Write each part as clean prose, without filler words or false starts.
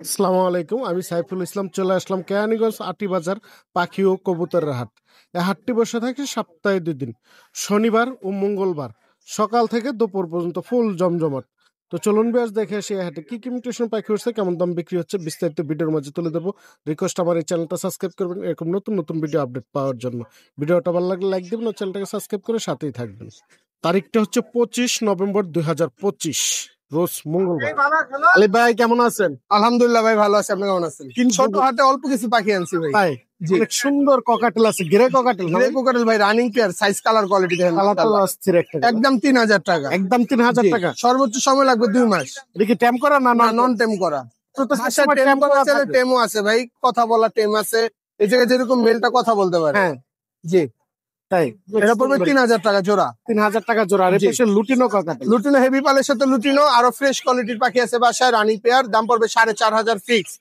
আসসালামু আলাইকুম, আমি সাইফুল ইসলাম। চলে আসলাম কেরানীগঞ্জ আটি বাজার পাখি ও কবুতরের হাট। এই হাটটি বসে থাকে সপ্তাহে 2 দিন, শনিবার ও মঙ্গলবার, সকাল থেকে দুপুর পর্যন্ত ফুল জমজমাট। তো চলুন বেশ দেখে আসি এই হাটে কি কি মিউটেশন পাখি উঠছে, কেমন দাম বিক্রি হচ্ছে, বিস্তারিত ভিডিওর মাঝে তুলে দেবো। রিকোয়েস্ট আমার এই চ্যানেলটা সাবস্ক্রাইব করবেন এরকম নতুন নতুন ভিডিও আপডেট পাওয়ার জন্য। ভিডিওটা ভালো লাগলে লাইক দেবেন ও চ্যানেলটাকে সাবস্ক্রাইব করে সাথেই থাকবেন। তারিখটা হচ্ছে 25 নভেম্বর 2025, রোজ মঙ্গলবার। আলী ভাই কেমন আছেন? আলহামদুলিল্লাহ ভাই, ভালো আছি। আপনি কেমন আছেন? ছোট কিন্তু হাতে অল্প কিছু পাখি আনছি ভাই। তাই জি। অনেক সুন্দর ককাটেল আছে, গ্রে ককাটেল, গ্রে কোকাটেল ভাই, running pair, size colour quality দেখেন। কালারটা অস্থির একটা। একদম 3000 টাকা। একদম 3000 জি। টাকা। সর্বোচ্চ সময় লাগবে 2 মাস। এটা কি ট্যাম করা না না, নন টেম করা। বাসায় টেম করা আছে, টেমও আছে ভাই, কথা বলা টেম আছে। এই জায়গায় যেরকম মেলটা কথা বলতে পারে। হ্যাঁ জি। তাই এটা পড়বে 3000 টাকা জোড়া। 3000 টাকা জোড়া। আর জি। এপাশে লুটিনো ককাটেল, লুটিনো হেভি পালের সাথে লুটিনো আরো ফ্রেশ কোয়ালিটির পাখি আছে বাসায়। রানিং পেয়ার, দাম পড়বে 4500 ফিক্স।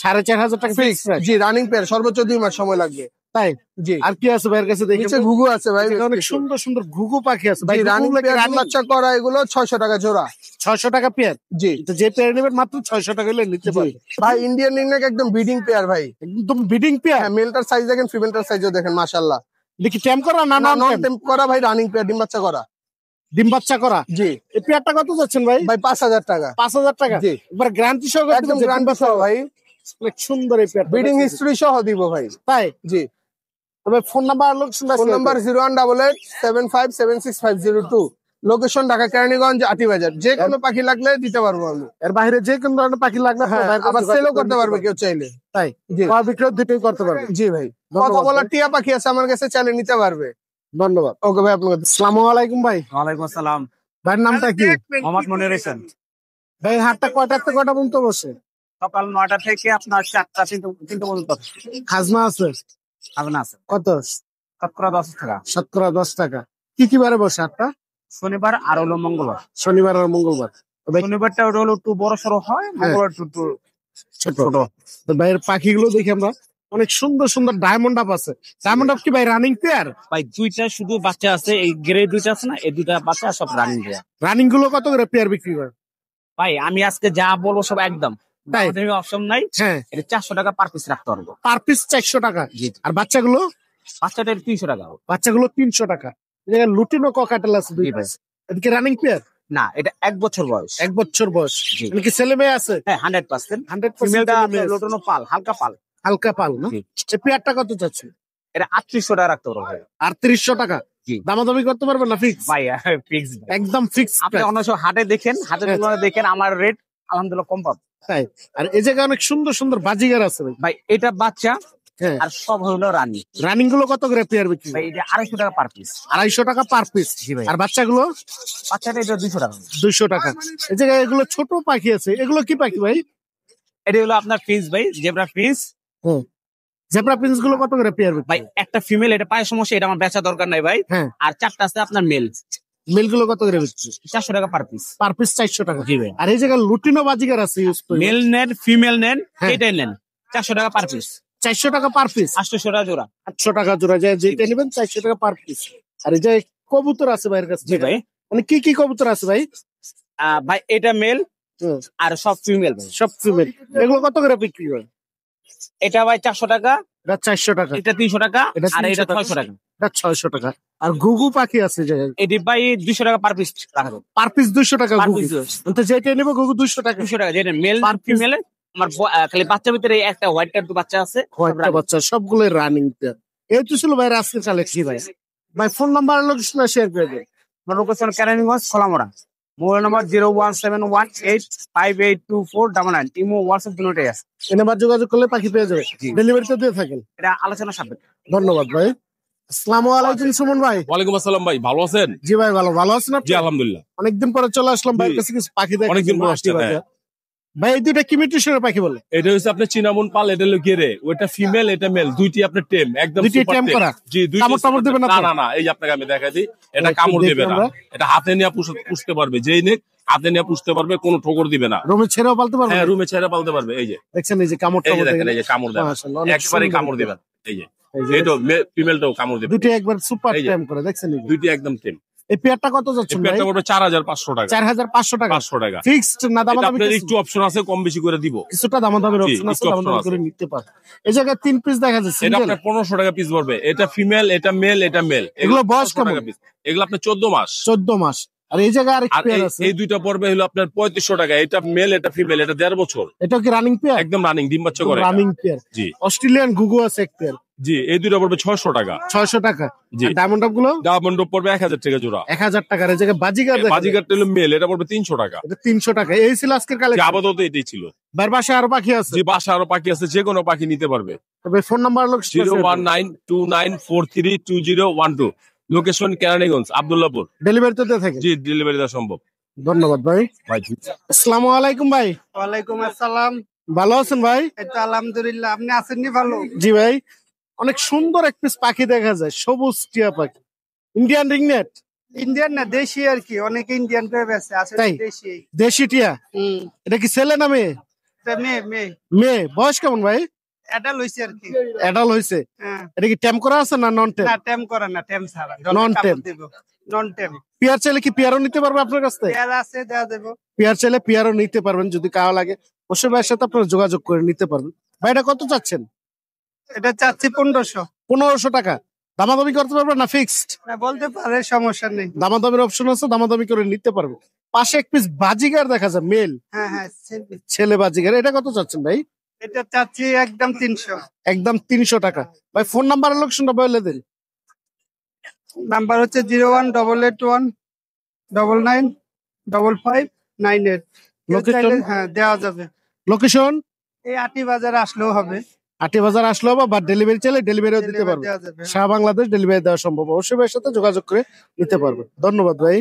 4500 টাকা ফিক্স। জি, রানিং পেয়ার, সর্বোচ্চ 2 মাস সময় লাগবে। তাই জি। আর কি আছে ভাইয়ের কাছে দেখি? নিচে ঘুঘু আছে ভাই, অনেক সুন্দর সুন্দর ঘুঘু পাখি আছে ভাই। জি, রানিং পেয়ার, বাচ্চা করা, এগুলো 600 টাকা জোড়া। 600 টাকা পেয়ার। জি। তো যে পেয়ার নেবেন মাত্র 600 টাকা হলে নিতে পারবে ভাই। ইন্ডিয়ান রিংনেক একদম ব্রিডিং পেয়ার ভাই। একদম বিডিং পেয়ার। হ্যাঁ, মেলটার সাইজ দেখেন, ফিমেলটার সাইজও দেখেন, মাশাআল্লাহ। দেখি ট্যাম করা না না, নন নন ট্যাম? টেম্প করা ভাই, রানিং পেয়ার, ডিম বাচ্চা করা। ডিম বাচ্চা করা। জি। এই পেয়ারটা কত যাচ্ছেন ভাই? ভাই 5000 টাকা। 5000 টাকা। জি। এবার গ্যারান্টি সহ একদম গ্যারান্টি সহ ভাই, অনেক সুন্দর এই পেয়ারটা। ব্রিডিং হিস্ট্রি সহ দিব ভাই। তাই? জি। তবে phone number location phone number 0188757652। Location Dhaka Keraniganj Atibazar. যে কোনো পাখি লাগলে দিতে পারবো আমি। এর বাইরে যে কোন ধরনের পাখি লাগবে হ্যাঁ, আবার সেলও করতে পারবে কেউ চাইলে। তাই জি। ক্রয় বিক্রয় দুটোই করতে পারবে। জি ভাই। ধন্যবাদ কথা বলার ভাই। টিয়া পাখি আছে আমার কাছে, চাইলে নিতে পারবে। ধন্যবাদ। ওকে ভাই, আপনাকে আসসালামু আলাইকুম ভাই। ওয়ালাইকুম আসসালাম। ভাইয়ের নামটা কি? মোহাম্মদ মনির হোসেন। ভাই হাটটা কয়টা থেকে কয়টা পর্যন্ত বসে? সকাল 9টা থেকে আপনার 4টা 3টা পর্যন্ত খাজনা আছে খাজনা আছে। কত? শতকরা 10 টাকা। শতকরা 10 টাকা। কি কি বারে বসে হাটটা? শনিবার আর হলো মঙ্গলবার। শনিবার আর মঙ্গলবার। তবে শনিবারটা হলো একটু বড় সড়ো হয়, মঙ্গলবার একটু ছোট। ছোট। তো ভাইয়ের পাখিগুলো দেখি আমরা, অনেক সুন্দর সুন্দর ডায়মন্ড আপ আছে। ডায়মন্ড আপ কি ভাই রানিং পেয়ার? ভাই দুইটা শুধু বাচ্চা আছে, এই গ্রে দুইটা আছে না, এই দুইটা বাচ্চা সব রানিং দেয়া। রানিং গুলো কত করে পেয়ার বিক্রি করে? ভাই আমি আজকে যা বলবো সব একদম তাই? অপশন নাই। হ্যাঁ, এটা 400 টাকা পার পিস রাখতে পারবো। পার পিস 400 টাকা। জি। আর বাচ্চাগুলো? বাচ্চাটা 300 টাকা। বাচ্চাগুলো 300 টাকা। এই জায়গায় লুটিনো ককাটেল আছে জি ভাই। এদিকে রানিং পেয়ার। না, এটা 1 বছর বয়স। 1 বছর বয়স। জি। মানে কি ছেলে মেয়ে আছে? হ্যাঁ, 100%। 100% ফিমেলটা ছেলে মেয়ে আছে। লোটনো পাল, হালকা পাল। হালকা পাল না? জি। এই পেয়ারটা কত চাচ্ছে? এটা 3800 টাকা রাখতে পারবো ভাই। 3800 টাকা। জি। দামাদামি করতে পারবেন না? ফিক্স? ভাই ফিক্স। একদম ফিক্স। আপনি অন্য সব হাটে দেখেন, হাটের হ্যাঁ। তুলনায় দেখেন, আমার রেট আলহামদুলিল্লাহ কম পাবেন। তাই? আর এই জায়গায় অনেক সুন্দর সুন্দর বাজিগার আছে ভাই। ভাই এটা বাচ্চা হ্যাঁ। আর সব হলো রানী। রানিং গুলো কত করে পেয়ার বিক্রি? ভাই এটা 250 টাকা পার পিস। 250 টাকা পার পিস। জি ভাই। আর বাচ্চাগুলো? বাচ্চাটা এটা 200 টাকা। 200 টাকা। এই জায়গায় এগুলো ছোট পাখি আছে, এগুলো কি পাখি ভাই? এটা হলো আপনার ফিস ভাই, জেব্রা ফিস। হুম। জেব্রা প্রিন্স গুলো কত করে পেয়ার বিক্রি? ভাই একটা ফিমেল, এটা পায়ের সমস্যা, এটা আমার বেচা দরকার নাই ভাই। হ্যাঁ। আর 4টা আছে আপনার মেল। মিল গুলো কত করে বিক্রি? 400 টাকা পার পিস। পার পিস 400 টাকা। জি ভাই। আর এই জায়গায় লুটিনো বাজিগার আছে ইউজ করে। মেল নেন, ফিমেল নেন, হ্যাঁ। এটাই নেন, 400 টাকা পার পিস। 400 টাকা পার পিস। 800 টাকা জোড়া। 800 টাকা জোড়া। যেটা নেবেন 400 টাকা পার পিস। আর এই যে কবুতর আছে ভাইয়ের কাছে। জি ভাই। মানে কি কি কবুতর আছে ভাই? ভাই এটা মেল হুম। আর সব ফিমেল ভাই। সব ফিমেল। এগুলো কত করে বিক্রি হয়? এটা ভাই 400 টাকা, এটা 400 টাকা। এটা 300 টাকা, এটা আর 300 এটা টাকা। 600 টাকা। এটা 600 টাকা। আর ঘুঘু পাখি আছে যে এটি ভাই 200 টাকা পার পিস রাখা যাবে। পার পিস 200 টাকা পার ঘুঘু। পিস তো যেটা নেবে ঘুঘু 200 টাকা। 200 টাকা, যেটা মেল Per piece। ফিমেল। আমার খালি বাচ্চার ভিতরে একটা হোয়াইট কালার বাচ্চা আছে। কয়েকটা বাচ্চা সবগুলো রানিং। এই তো ছিল ভাই আজকের কালেকশন। ভাই ভাই ফোন নাম্বার লোকেশন শেয়ার করে দেন। আমার location Keraniganj Kholamora. Mobile number 01718582499। Imo WhatsApp দুটোই আছে। এই নাম্বার যোগাযোগ করলে পাখি পেয়ে যাবে। জি। ডেলিভারি তো দিয়ে থাকেন। এটা আলোচনা সাপেক্ষে। ধন্যবাদ ভাই। আসসালামু আলাইকুম সুমন ভাই। ওয়ালাইকুম আসসালাম ভাই, ভালো আছেন? জি ভাই ভালো। ভালো আছেন আপনি? জি আলহামদুলিল্লাহ। অনেকদিন পরে চলে আসলাম ভাইয়ের জি। কাছে কিছু পাখি দেখে। অনেকদিন পর আসছেন, হ্যাঁ। ভাই এই দুইটা কি মিউটেশনের পাখি বলে? এটা হচ্ছে আপনার চিনামন পাল, এটা হলো গেরে, ওটা ফিমেল এটা মেল, দুইটি আপনার টেম, একদম দুইটি super টেম tame। করা? জি, দুইটি কামড় টামড় দিবে না না তো? না না, এই যে আপনাকে আমি দেখাই দিই, এটা একটু কামড় দেখি দিবে না। আমরা। এটা হাতে নিয়ে পুষতে পারবে, যেই নেক হাতে নিয়ে পুষতে পারবে, কোনো ঠোকর দিবে না। রুমে ছেড়েও পালতে পারবে? হ্যাঁ, রুমে ছেড়ে পালতে পারবে। এই যে দেখছেন এই যে কামড় এই যে টামড় দেখেন, দেখেন। এই যে কামড় দেবে, মাশাআল্লাহ, অনেক একেবারেই সুন্দর। কামড় দিবে না। এই যে এই যে এই তো ফিমেলটাও কামড় দিবে। দুইটা একবার সুপার এই যে। টাইম করে দেখছেন এই যে। দুইটি একদম টেম। এই পেয়ারটা কত এই যাচ্ছেন ভাই? পেয়ারটা পড়বে 4,500 টাকা। 4,500 টাকা 500 টাকা। ফিক্সড না এটা দামাদামি আপনার কিছু? একটু অপশন আছে, কম বেশি করে দিব। কিছুটা দামাদামির জি, অপশন আছে, একটু option দামাদামি আছে। করে নিতে পারে। এই জায়গায় 3 পিস দেখা যাচ্ছে এটা সিঙ্গেল। আপনার 1500 টাকা পিস পড়বে। এটা ফিমেল, এটা মেল, এটা মেল। এগুলো বয়স 1500 টাকা কেমন? পিস। এগুলো আপনার 14 মাস। 14 মাস। আর এই জায়গায় আরেক আর পেয়ার আছে, এই দুইটা পড়বে হলো আপনার 3500 টাকা। এটা মেল, এটা ফিমেল, এটা 1.5 বছর। এটা কি রানিং পেয়ার? একদম রানিং, ডিম বাচ্চা করে। Running pair. জি অস্ট্রেলিয়ান গুগু আছে এক পেয়ার, জি, এই দুইটা পড়বে 600 টাকা। 600 টাকা। জি। আর ডায়মন্ড আপ গুলো ডায়মন্ড পড়বে 1000 টাকা জোড়া। 1000 টাকা। এই জায়গায় বাজিগার দেখা যায়। বাজিগারটা হলো মেল, এটা পড়বে 300 টাকা। এটা 300 টাকা। এই ছিল আজকের জি, কালেকশন। আপাতত এটাই ছিল। বাইরের বাসায় আরো পাখি আছে। যে বাসা আরো পাখি আছে, যে কোনো পাখি নিতে পারবে। তবে ফোন নাম্বার লোক 01929432012। লোকেশন কেরানীগঞ্জ, আব্দুল্লাহপুর। ডেলিভারি তো দিয়ে থাকে। জি, ডেলিভারি দেওয়া সম্ভব। ধন্যবাদ ভাই। ভাই আসসালামু আলাইকুম ভাই। ওয়ালাইকুম আসসালাম। ভালো আছেন ভাই? এই তো আলহামদুলিল্লাহ, আপনি আছেন নি ভালো? জি ভাই। অনেক সুন্দর এক পিস পাখি দেখা যায়, সবুজ টিয়া পাখি, ইন্ডিয়ান রিংনেট। ইন্ডিয়ান না, দেশি আর কি, অনেকে ইন্ডিয়ান করে বেছে, আসলে তাই? দেশি। দেশি টিয়া। এটা কি ছেলে না মেয়ে? এটা মেয়ে মেয়ে, মেয়ে। বয়স কেমন ভাই? এটা লইছে আর কি। অ্যাডাল হয়েছে। হ্যাঁ। এটা কি ট্যাম করা আছে না নন ট্যাম? না টেম করে না, টেম ছাড়া। Non-tem। নন টেম। পেয়ার চাইলে কি পেয়ারও নিতে পারবে আপনার কাছ থেকে? পেয়ার আছে, দেওয়া দেবো। পেয়ার চাইলে পেয়ারও নিতে পারবেন, যদি কারো লাগে অবশ্যই ভাইয়ের সাথে আপনারা যোগাযোগ করে নিতে পারবেন। ভাই এটা কত চাচ্ছেন? এটা চাচ্ছি 1500। 1500 টাকা। দামাদামি করতে পারবেন না ফিক্সড? না বলতে পারে, সমস্যা নেই। দামাদামির অপশন আছে, দামাদামি করে নিতে পারবে। পাশে এক পিস বাজিগার দেখা যায়, মেল হ্যাঁ হ্যাঁ, ছেলে। ছেলে বাজিগার। এটা কত চাচ্ছেন ভাই? এটা চাচ্ছি একদম 300। একদম 300 টাকা। ভাই ফোন নাম্বারের লোকেশনটা বলে দিন। নাম্বার হচ্ছে 01881995598। Location? হ্যাঁ, দেওয়া যাবে। লোকেশন এই আটি বাজারে আসলেও হবে। আটি বাজার আসলেও বা ডেলিভারি চাইলে ডেলিভারিও দিতে Delivery পারবে। দেওয়া যাবে। সারা বাংলাদেশ ডেলিভারি দেওয়া সম্ভব। অবশ্যই ভাইয়ের সাথে যোগাযোগ করে নিতে পারবে। ধন্যবাদ ভাই।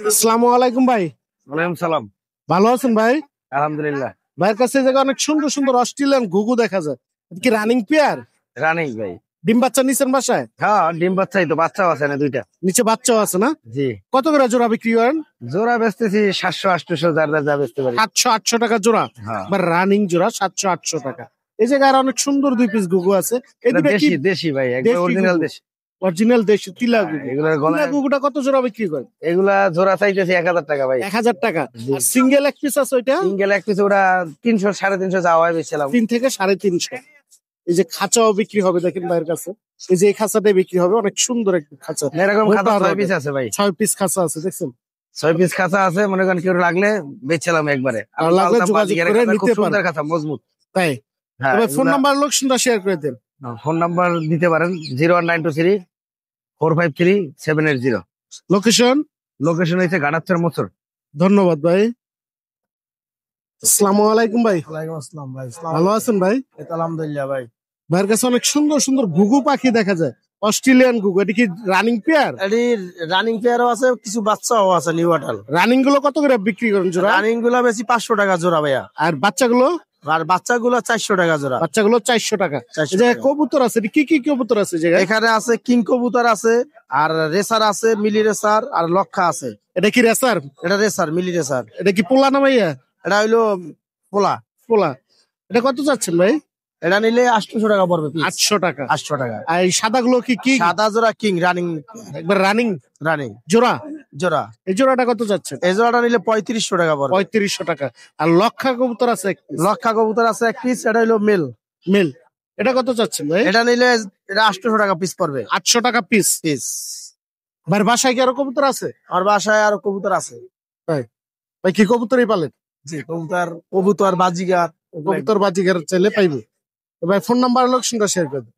আসসালামু আলাইকুম ভাই। ওয়ালাইকুম সালাম। ভালো আছেন ভাই? আলহামদুলিল্লাহ। ভাইয়ের কাছে এই জায়গায় অনেক সুন্দর সুন্দর অস্ট্রেলিয়ান ঘুঘু দেখা যায়। এটা কি রানিং পেয়ার? রানিং ভাই। ডিম বাচ্চা নিছেন বাসায়? হ্যাঁ, ডিম বাচ্চাই তো, বাচ্চাও আছে না দুইটা। নিচে বাচ্চাও আছে না? জি। কত করে জোড়া বিক্রি করেন? জোড়া বেচতেছি 700-800, যার যা বেচতে পারি। 700-800 টাকা জোড়া। হ্যাঁ। বা রানিং জোড়া 700-800 টাকা। এই জায়গায় আর অনেক সুন্দর 2 পিস ঘুঘু আছে। এই এটা দুটা কি দেশি দেশি ভাই, একদম দেশি অরিজিনাল ঘুঘু? দেশি। অরিজিনাল দেশি তিলা ঘুঘু। এগুলোর তিলা গলায় ঘুঘুটা কত জোড়া বিক্রি করেন? এগুলা জোড়া চাইতেছি 1000 টাকা ভাই। 1000 টাকা। আর সিঙ্গেল এক পিস আছে ওইটা সিঙ্গেল এক পিস ওরা 300-350 যাওয়া হয় বেচছিলাম। 3 থেকে 350। এই যে খাঁচাও বিক্রি হবে দেখেন ভাইয়ের কাছে। এই যে এই খাঁচাটাই বিক্রি হবে, অনেক সুন্দর একটা খাঁচা। এরকম খাতা মোটা 6 পিস আছে ভাই। 6 পিস খাঁচা আছে দেখছেন। 6 পিস খাঁচা আছে, মনে করেন কেউ লাগলে বেচছিলাম একবারে। আর লাগলে যোগাযোগ করে খুব নিতে সুন্দর পারেন। খাঁচা, মজবুত। তাই? হ্যাঁ, তবে ফোন নাম্বার লোকেশনটা শেয়ার করে দেন। ফোন নাম্বার দিতে পারেন 01923453780। লোকেশন? লোকেশন হচ্ছে গাড়াচ্ছর মোচর। ধন্যবাদ ভাই। আসসালামু আলাইকুম ভাই। ওয়ালাইকুম আসসালাম ভাই। ভালো আছেন ভাই? এই তো আলহামদুলিল্লাহ ভাই। ভাইয়ের কাছে অনেক সুন্দর সুন্দর ঘুঘু পাখি দেখা যায়, অস্ট্রেলিয়ান ঘুঘু। এটা কি রানিং পেয়ার? এটি রানিং পেয়ারও আছে, কিছু বাচ্চাও আছে, নিউ আটাল। রানিং গুলো কত করে বিক্রি করেন জোড়া? রানিং গুলা বেশি 500 টাকা জোড়া ভাইয়া। আর বাচ্চাগুলো? আর বাচ্চাগুলো 400 টাকা জোড়া। বাচ্চাগুলো 400 টাকা। 400 এই জায়গায় টাকা। কবুতর আছে, এটা কি কি কবুতর আছে এই জায়গায়? এখানে আছে কিং কবুতর আছে, আর রেসার আছে, মিলি রেসার, আর লক্ষা আছে। এটা কি রেসার? এটা রেসার, মিলি রেসার। এটা কি পোলা না ভাইয়া? এটা হইলো পোলা। পোলা। এটা কত চাচ্ছেন ভাই? এটা নিলে 800 টাকা পড়বে piece। 800 টাকা। 800 টাকা। আর এই সাদাগুলো কি কি? সাদা জোড়া কিং রানিং। একবার রানিং রানিং জোড়া। জোড়া। এই জোড়াটা কত যাচ্ছে? এই জোড়াটা নিলে 3500 টাকা পড়বে। 3500 টাকা। আর লক্ষা কবুতর আছে এক piece। লক্ষা কবুতর আছে এক পিস, এটা হইলো মেল। মেল। এটা কত চাচ্ছেন ভাই? এটা নিলে এটা 800 টাকা পিস পড়বে। 800 টাকা পিস। পিস। ভাই বাসায় কি আরো কবুতর আছে? আর বাসায় আরো কবুতর আছে। ভাই কি কবুতরই পালেন? জি, কবুতর বাজিগার। কবুতর বাজিগার চাইলে পাইবে। তো ভাই ফোন নাম্বার লোকেশনটা শেয়ার করে দেন।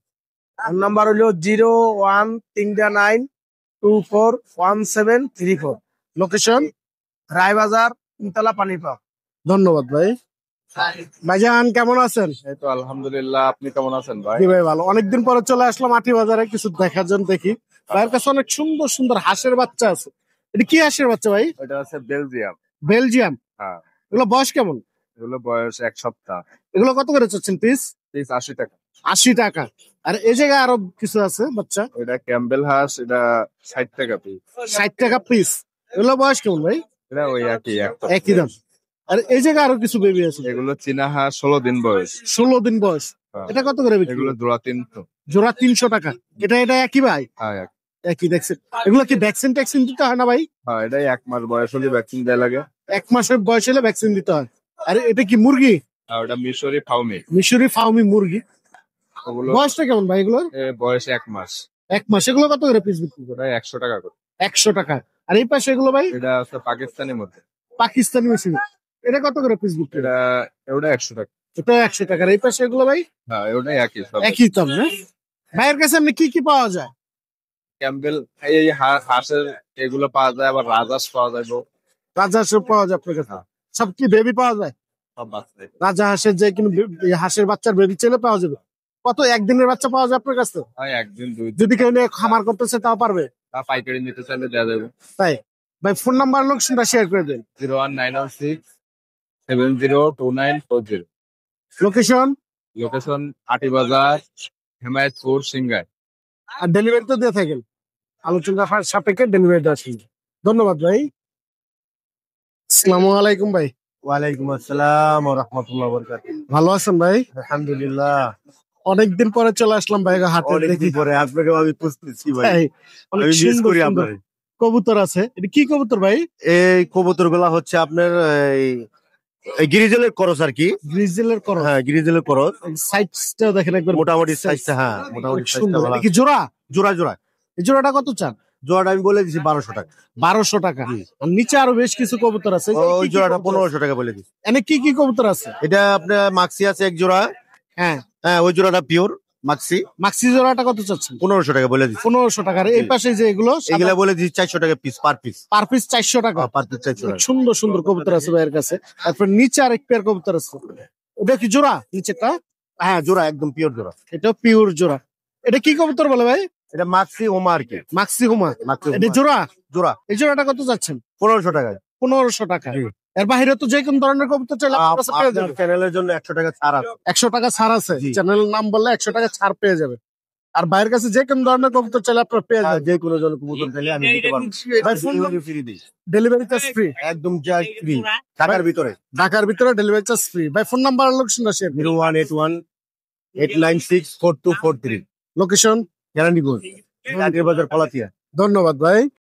ফোন নাম্বার হলো 01392241734। লোকেশন? রায়বাজার, তিনতলা, পানিপাক। ধন্যবাদ ভাই। ভাইজান কেমন আছেন? এই তো আলহামদুলিল্লাহ। আপনি কেমন আছেন ভাই? জি ভাই ভালো। অনেকদিন পরে চলে আসলাম আটি বাজারে কিছু দেখার জন্য। দেখি ভাইয়ের কাছে অনেক সুন্দর সুন্দর হাঁসের বাচ্চা আছে। এটা কি হাঁসের বাচ্চা ভাই? এটা আছে বেলজিয়াম। বেলজিয়াম। হ্যাঁ। এগুলো বয়স কেমন? এগুলো বয়স 1 সপ্তাহ। এগুলো কত করে চাচ্ছেন পিস? পিস 80 টাকা। 80 টাকা। আর এই জায়গায় আরো কিছু আছে বাচ্চা, এটা ক্যাম্বেল হাঁস, এটা 60 টাকা পিস। 60 টাকা পিস। এগুলো বয়স কেমন ভাই? এটা ওই একই একই দাম। আর এই জায়গায় আরো কিছু বেবি আছে, এগুলো চীনা হাঁস, 16 দিন বয়স। 16 দিন বয়স। হ্যাঁ। এটা কত করে বিক্রি? এগুলো জোড়া 300। জোড়া 300 টাকা। এটা একই ভাই? হ্যাঁ, একই দেখছেন, এগুলো কি ভ্যাকসিন ট্যাকসিন দিতে হয় না ভাই? হ্যাঁ, এটাই 1 মাস বয়স হলে ভ্যাকসিন দেওয়া লাগে। 1 মাসের বয়স হলে ভ্যাকসিন দিতে হয়। আরে এটা কি মুরগি? আর ওটা মিশরি ফাউমি, মিশরি ফার্মি মুরগি। ওগুলো বয়সটা কেমন ভাই এগুলোর? বয়স 1 মাস। 1 মাস। এগুলো কত করে পিস বিক্রি করে? ওটা 100 টাকা করে। 100 টাকা। আর এই পাশে এগুলো ভাই এটা আছে পাকিস্তানের মধ্যে, পাকিস্তানি মেশিন, এটা কত করে পিস বিক্রি? ওটা 100 টাকা। এটা 100 টাকা। আর এই পাশে এগুলো ভাই হ্যাঁ, ওটাই একই সব। একই দাম না? ভাইয়ের কাছে আপনি কি কি পাওয়া যায়? ক্যাম্পবেল, এই হাঁসের এগুলো পাওয়া যায়, আবার রাজহাঁস পাওয়া যায়, রাজহাঁসের পাওয়া যায় আপনার কাছে? সব কি বেবি পাওয়া যায়? সব বাচ্চা। রাজহাঁসের যে কিন্তু হাঁসের বাচ্চার বেবি ছেলে পাওয়া যাবে? কত একদিনের বাচ্চা পাওয়া যায় আপনার কাছে? হয় একদিন 2 দিন। যদি কেউ নিয়ে খামার করতেছে তাও পারবে? তা পাইকারি নিতে চাইলে দেওয়া যাবে। তাই ভাই ফোন নাম্বার লোকেশনটা শেয়ার করে দেন। 01916 702940। Location location Atibazar, Hemayetpur, Singair. আর ডেলিভারি তো দিয়ে থাকেন, আলোচনা সাপেক্ষে ডেলিভারি দেওয়া ছিল। ধন্যবাদ ভাই। আসসালামু আলাইকুম ভাই। ওয়ালাইকুম আসসালাম ওয়া রাহমাতুল্লাহি ওয়া বারাকাতুহু। ভালো আছেন ভাই? আলহামদুলিল্লাহ। অনেকদিন পরে চলে আসলাম ভাই হাটে। দেখি অনেকদিন পরে আপনাকে আমি খুঁজতেছি ভাই। এই, অনেক আমি মিস সুন্দর করি সুন্দর আপনারে। কবুতর আছে। এটা কি কবুতর ভাই? এই কবুতর গুলা হচ্ছে আপনার এই গিরিজেলের করস আর কি। গ্রিজেলের করস। হ্যাঁ, গিরিজেলের করস। সাইজটা দেখেন একবার মোটামুটি সাইজটা, হ্যাঁ মোটামুটি অনেক সাইজটা সুন্দর। ভালো। এটা কি জোড়া? জোড়া জোড়া এই জোড়াটা কত চান? জোড়াটা আমি বলে দিছি 1200 টাকা। 1200 টাকা। আর নিচে আরো বেশ কিছু কবুতর আছে। ওই জোড়াটা 1500 টাকা বলে দিছি। এনে কি কি কবুতর আছে? এটা আপনার মাক্সি আছে এক জোড়া। হ্যাঁ, হ্যাঁ, ওই জোড়াটা পিওর মাক্সি। মাক্সি জোড়াটা কত চাচ্ছেন? 1500 টাকা বলে দিছি। 1500 টাকা। আর এই পাশে যে এগুলো এগুলা বলে দিছি 400 টাকা piece, per piece. Per piece 400 টাকা। পার পিস 400 অনেক টাকা। সুন্দর সুন্দর কবুতর আছে ভাইয়ের কাছে। তারপর নিচে আরেক পেয়ার কবুতর আছে। ওটা কি জোড়া নিচেটা? হ্যাঁ, জোড়া একদম পিওর জোড়া। এটা পিওর জোড়া। এটা কি কবুতর বলে ভাই? এটা মাক্সি হোমা আর কি। মাক্সি হুমা। মাক্সি এটা হোমা। জোড়া? জোড়া এই জোড়াটা কত যাচ্ছেন? 1500 টাকা। 1500 টাকা। জি। এর বাইরে তো যে কোন ধরনের কবুতর চাইলে আপনার কাছে পেয়ে যাবেন। চ্যানেলের জন্য 100 টাকা ছাড় আছে। 100 টাকা ছাড় আছে। জি। চ্যানেলের নাম বললে 100 টাকা ছাড় পেয়ে যাবে। আর বাইরের কাছে যে কোন ধরনের কবুতর চাইলে আপনার পেয়ে যাবেন। যে কোনো জন কবুতর চাইলে আমি দিতে পারবো। ভাই ফোন ডেলিভারি ফ্রি দিই। Delivery charge free. একদম চার্জ ফ্রি ঢাকার ভিতরে। ঢাকার ভিতরে ডেলিভারি চার্জ ফ্রি। ভাই ফোন নাম্বার আর লোকেশনটা শেয়ার করুন। 0181 896 4243। লোকেশন কেরানীগঞ্জ, আগের বাজার, কলাতিয়া। ধন্যবাদ ভাই।